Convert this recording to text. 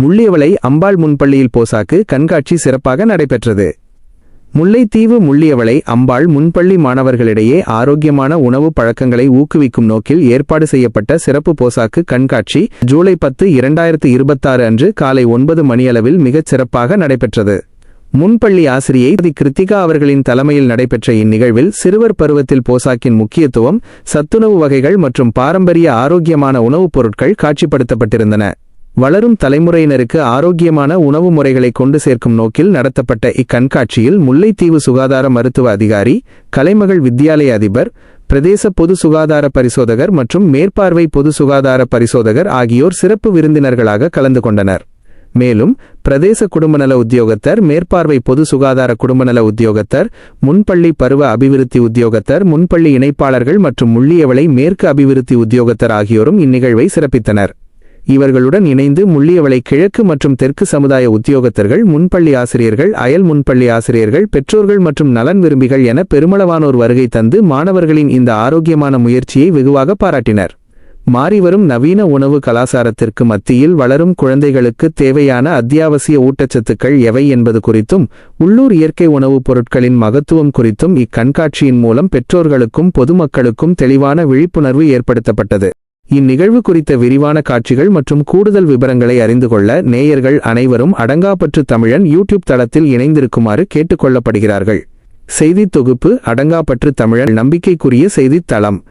முள்ளியவளை அம்பாள் முன்பள்ளியில் போசாக்கு கண்காட்சி சிறப்பாக நடைபெற்றது. முல்லைத்தீவு முள்ளியவளை அம்பாள் முன்பள்ளி மாணவர்களிடையே ஆரோக்கியமான உணவு பழக்கங்களை ஊக்குவிக்கும் நோக்கில் ஏற்பாடு செய்யப்பட்ட சிறப்பு போசாக்கு கண்காட்சி ஜூலை 10, 2026 அன்று காலை 9 மணியளவில் மிகச் சிறப்பாக நடைபெற்றது. முன்பள்ளி ஆசிரியை கிருத்திகா அவர்களின் தலைமையில் நடைபெற்ற இந்நிகழ்வில் சிறுவர் பருவத்தில் போசாக்கின் முக்கியத்துவம், சத்துணவு வகைகள் மற்றும் பாரம்பரிய ஆரோக்கியமான உணவுப் பொருட்கள் காட்சிப்படுத்தப்பட்டிருந்தன. வளரும் தலைமுறையினருக்கு ஆரோக்கியமான உணவு முறைகளை கொண்டு சேர்க்கும் நோக்கில் நடத்தப்பட்ட இக்கண்காட்சியில் முல்லைத்தீவு சுகாதார மருத்துவ அதிகாரி, கலைமகள் வித்தியாலய அதிபர், பிரதேச பொது சுகாதார பரிசோதகர் மற்றும் மேற்பார்வை பொது சுகாதார பரிசோதகர் ஆகியோர் சிறப்பு விருந்தினர்களாக கலந்து கொண்டனர். மேலும் பிரதேச குடும்பநல உத்தியோகத்தர், மேற்பார்வை பொது சுகாதார குடும்பநல உத்தியோகத்தர், முன்பள்ளி பருவ அபிவிருத்தி உத்தியோகத்தர், முன்பள்ளி இணைப்பாளர்கள் மற்றும் முள்ளியவளை மேற்கு அபிவிருத்தி உத்தியோகத்தர் ஆகியோரும் இந்நிகழ்வை சிறப்பித்தனர். இவர்களுடன் இணைந்து முள்ளியவளை கிழக்கு மற்றும் தெற்கு சமுதாய உத்தியோகத்தர்கள், முன்பள்ளி ஆசிரியர்கள், அயல் முன்பள்ளி ஆசிரியர்கள், பெற்றோர்கள் மற்றும் நலன் விரும்பிகள் என பெருமளவானோர் வருகை தந்து மாணவர்களின் இந்த ஆரோக்கியமான முயற்சியை வெகுவாக பாராட்டினர். மாறிவரும் நவீன உணவு கலாச்சாரத்திற்கு மத்தியில் வளரும் குழந்தைகளுக்கு தேவையான அத்தியாவசிய ஊட்டச்சத்துக்கள் எவை என்பது குறித்தும், உள்ளூர் இயற்கை உணவுப் பொருட்களின் மகத்துவம் குறித்தும் இக்கண்காட்சியின் மூலம் பெற்றோர்களுக்கும் பொதுமக்களுக்கும் தெளிவான விழிப்புணர்வு ஏற்படுத்தப்பட்டது. இந்நிகழ்வு குறித்த விரிவான காட்சிகள் மற்றும் கூடுதல் விவரங்களை அறிந்து கொள்ள நேயர்கள் அனைவரும் அடங்காப்பற்று தமிழன் யூடியூப் தளத்தில் இணைந்திருக்குமாறு கேட்டுக்கொள்ளப்படுகிறார்கள். செய்தித் தொகுப்பு அடங்காப்பற்று தமிழன், நம்பிக்கைக்குரிய செய்தித் தளம்.